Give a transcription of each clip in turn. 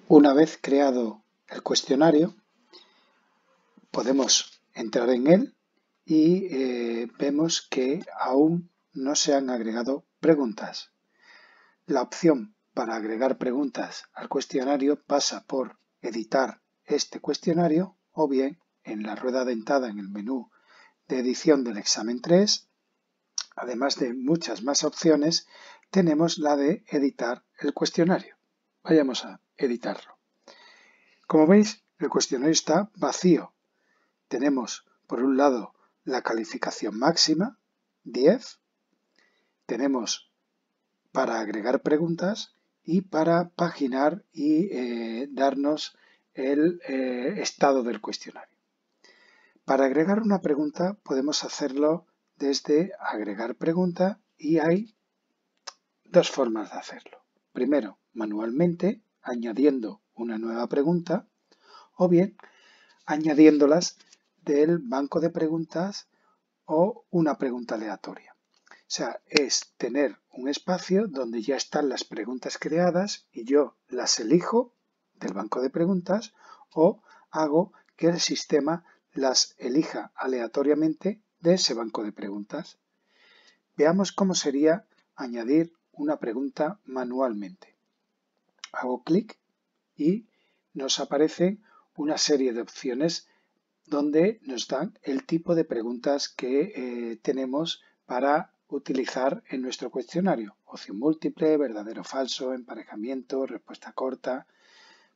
Una vez creado el cuestionario, podemos entrar en él y vemos que aún no se han agregado preguntas. La opción para agregar preguntas al cuestionario pasa por editar este cuestionario o bien en la rueda dentada en el menú de edición del examen 3, además de muchas más opciones, tenemos la de editar el cuestionario. Vayamos a editarlo. Como veis, el cuestionario está vacío. Tenemos, por un lado, la calificación máxima, 10. Tenemos para agregar preguntas y para paginar y darnos el estado del cuestionario. Para agregar una pregunta podemos hacerlo desde agregar pregunta y hay dos formas de hacerlo. Primero, manualmente, añadiendo una nueva pregunta o bien añadiéndolas del banco de preguntas o una pregunta aleatoria. O sea, es tener un espacio donde ya están las preguntas creadas y yo las elijo del banco de preguntas o hago que el sistema las elija aleatoriamente de ese banco de preguntas. Veamos cómo sería añadir una pregunta manualmente. Hago clic y nos aparecen una serie de opciones donde nos dan el tipo de preguntas que tenemos para utilizar en nuestro cuestionario. Opción múltiple, verdadero o falso, emparejamiento, respuesta corta.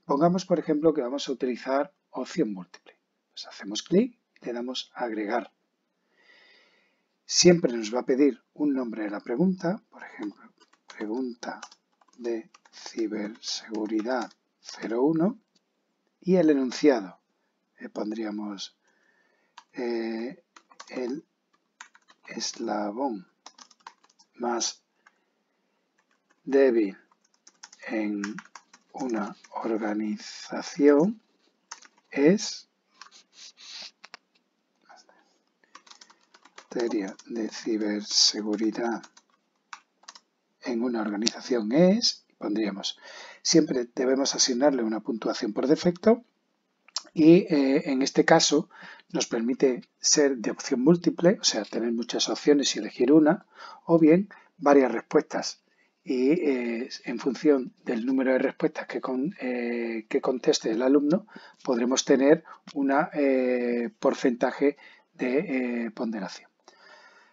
Pongamos, por ejemplo, que vamos a utilizar opción múltiple. Pues hacemos clic y le damos a agregar. Siempre nos va a pedir un nombre de la pregunta, por ejemplo, pregunta de ciberseguridad 01 y el enunciado. Pondríamos el eslabón más débil en una organización es materia de ciberseguridad en una organización es, pondríamos, siempre debemos asignarle una puntuación por defecto y en este caso nos permite ser de opción múltiple, o sea, tener muchas opciones y elegir una, o bien varias respuestas. Y en función del número de respuestas que conteste el alumno, podremos tener un porcentaje de ponderación.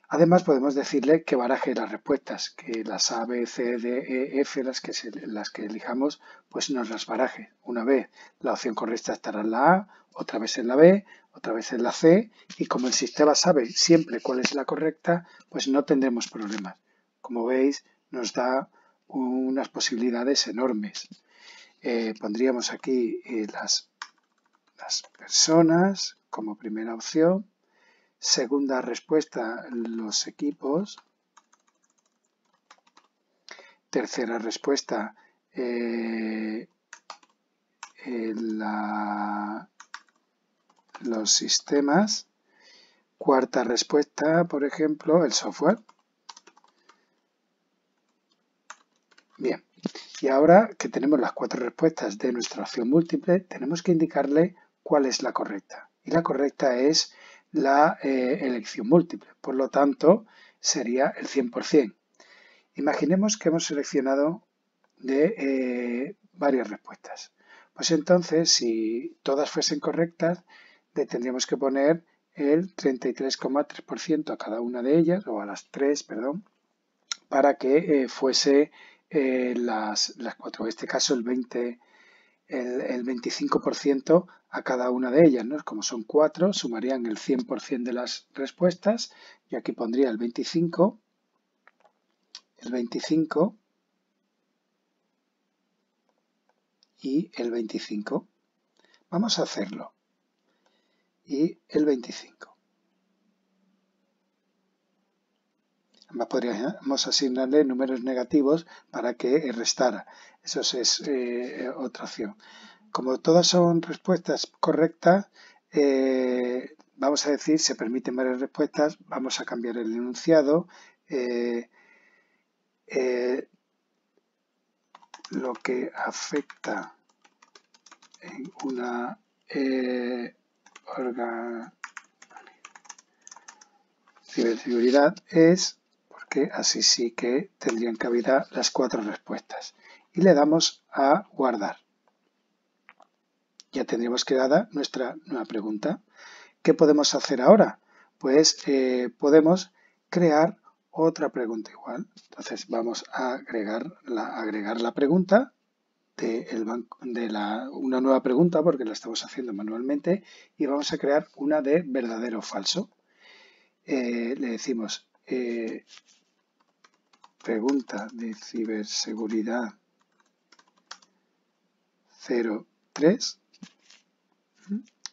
Además, podemos decirle que baraje las respuestas, que las A, B, C, D, E, F, las que elijamos, pues nos las baraje. Una vez la opción correcta estará en la A, otra vez en la B, otra vez en la C, y como el sistema sabe siempre cuál es la correcta, pues no tendremos problemas. Como veis, nos da unas posibilidades enormes. Pondríamos aquí las personas como primera opción. Segunda respuesta, los equipos. Tercera respuesta, los sistemas. Cuarta respuesta, por ejemplo, el software. Bien, y ahora que tenemos las 4 respuestas de nuestra opción múltiple, tenemos que indicarle cuál es la correcta. Y la correcta es la elección múltiple. Por lo tanto, sería el 100%. Imaginemos que hemos seleccionado de varias respuestas. Pues entonces, si todas fuesen correctas, le tendríamos que poner el 33,3% a cada una de ellas, o a las 3, perdón, para que fuese las 4. En este caso, el 25% a cada una de ellas, ¿no? Como son 4, sumarían el 100% de las respuestas. Yo aquí pondría el 25 y el 25. Vamos a hacerlo. Y el 25. Además podríamos asignarle números negativos para que restara. Eso es otra opción. Como todas son respuestas correctas, vamos a decir, se permiten varias respuestas, vamos a cambiar el enunciado. Lo que afecta en una ciberseguridad es porque así sí que tendrían cabida las 4 respuestas. Y le damos a guardar. Ya tendríamos creada nuestra nueva pregunta. ¿Qué podemos hacer ahora? Pues podemos crear otra pregunta igual. Entonces vamos a agregar la pregunta una nueva pregunta porque la estamos haciendo manualmente y vamos a crear una de verdadero o falso. Le decimos pregunta de ciberseguridad 03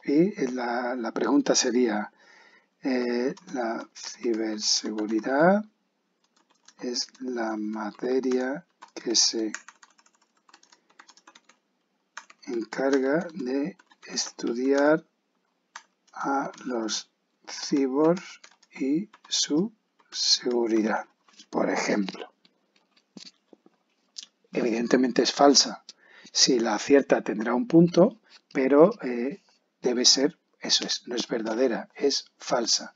y la pregunta sería la ciberseguridad es la materia que se encarga de estudiar a los cyborgs y su seguridad, por ejemplo. Evidentemente es falsa. Si la acierta tendrá un punto, pero debe ser, eso es, no es verdadera, es falsa.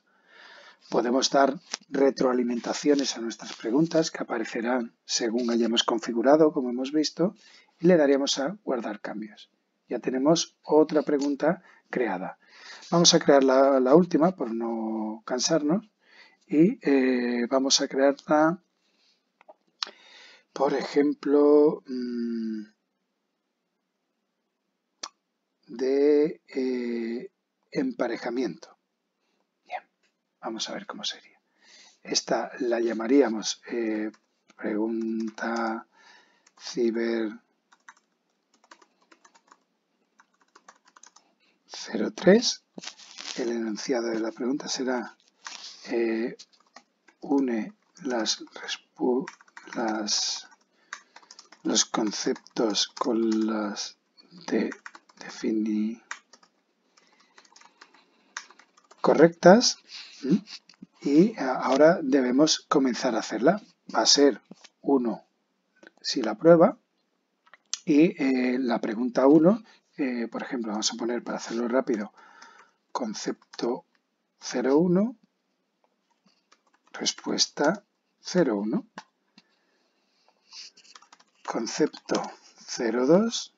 Podemos dar retroalimentaciones a nuestras preguntas que aparecerán según hayamos configurado, como hemos visto, y le daríamos a guardar cambios. Ya tenemos otra pregunta creada. Vamos a crear la última por no cansarnos y vamos a crearla, por ejemplo, de emparejamiento. Bien, vamos a ver cómo sería. Esta la llamaríamos pregunta ciber 03. El enunciado de la pregunta será une los conceptos con las de correctas y ahora debemos comenzar a hacerla. Va a ser 1 si la prueba y la pregunta 1, por ejemplo, vamos a poner para hacerlo rápido concepto 01, respuesta 01, concepto 02,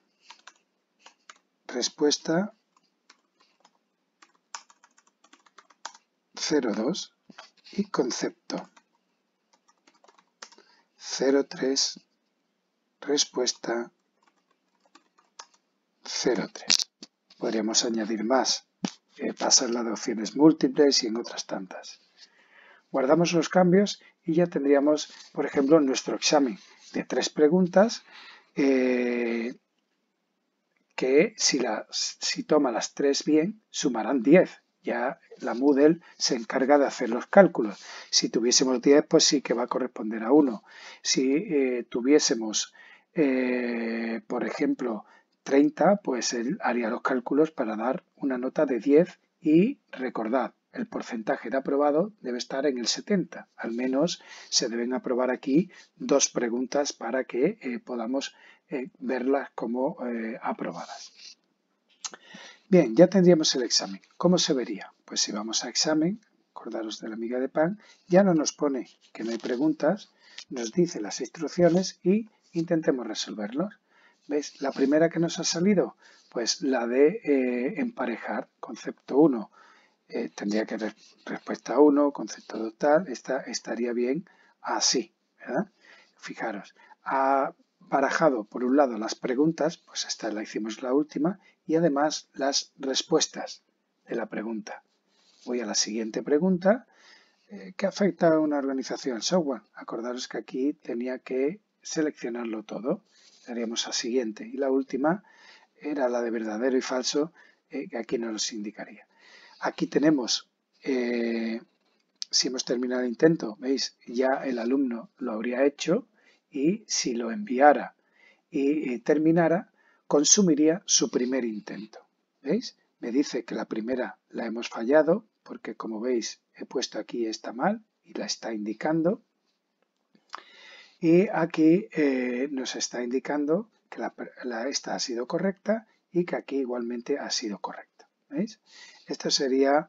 respuesta 02 y concepto 03, respuesta 03. Podríamos añadir más, pasarla de opciones múltiples y en otras tantas. Guardamos los cambios y ya tendríamos, por ejemplo, nuestro examen de 3 preguntas que si toma las 3 bien, sumarán 10. Ya la Moodle se encarga de hacer los cálculos. Si tuviésemos 10, pues sí que va a corresponder a 1. Si tuviésemos, por ejemplo, 30, pues él haría los cálculos para dar una nota de 10 y recordad, el porcentaje de aprobado debe estar en el 70. Al menos se deben aprobar aquí 2 preguntas para que podamos verlas como aprobadas. Bien, ya tendríamos el examen. ¿Cómo se vería? Pues si vamos a examen, acordaros de la miga de pan, ya no nos pone que no hay preguntas, nos dice las instrucciones y intentemos resolverlos. ¿Veis? La primera que nos ha salido, pues la de emparejar, concepto 1. Tendría que respuesta 1, concepto 2 tal, estaría bien así, ¿verdad? Fijaros, ha barajado por un lado las preguntas, pues esta la hicimos la última, y además las respuestas de la pregunta. Voy a la siguiente pregunta. ¿Qué afecta a una organización el software? Acordaros que aquí tenía que seleccionarlo todo. Daríamos a siguiente. Y la última era la de verdadero y falso, que aquí nos los indicaría. Aquí tenemos, si hemos terminado el intento, veis, ya el alumno lo habría hecho y si lo enviara y terminara, consumiría su primer intento. ¿Veis? Me dice que la primera la hemos fallado porque, como veis, he puesto aquí está mal y la está indicando. Y aquí nos está indicando que esta ha sido correcta y que aquí igualmente ha sido correcto. ¿Veis? Esto sería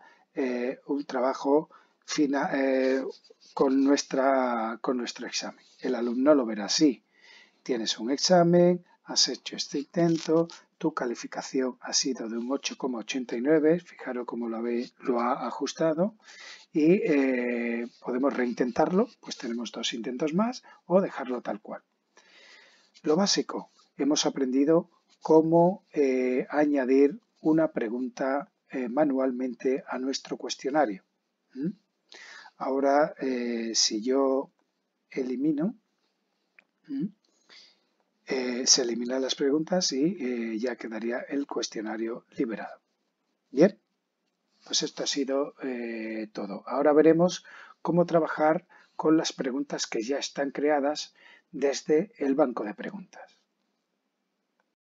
un trabajo con nuestro examen. El alumno lo verá así. Tienes un examen, has hecho este intento, tu calificación ha sido de un 8,89, fijaros cómo lo ha ajustado, y podemos reintentarlo, pues tenemos 2 intentos más, o dejarlo tal cual. Lo básico, hemos aprendido cómo añadir una pregunta manualmente a nuestro cuestionario. Ahora, si yo elimino, se eliminan las preguntas y ya quedaría el cuestionario liberado. Bien, pues esto ha sido todo. Ahora veremos cómo trabajar con las preguntas que ya están creadas desde el banco de preguntas.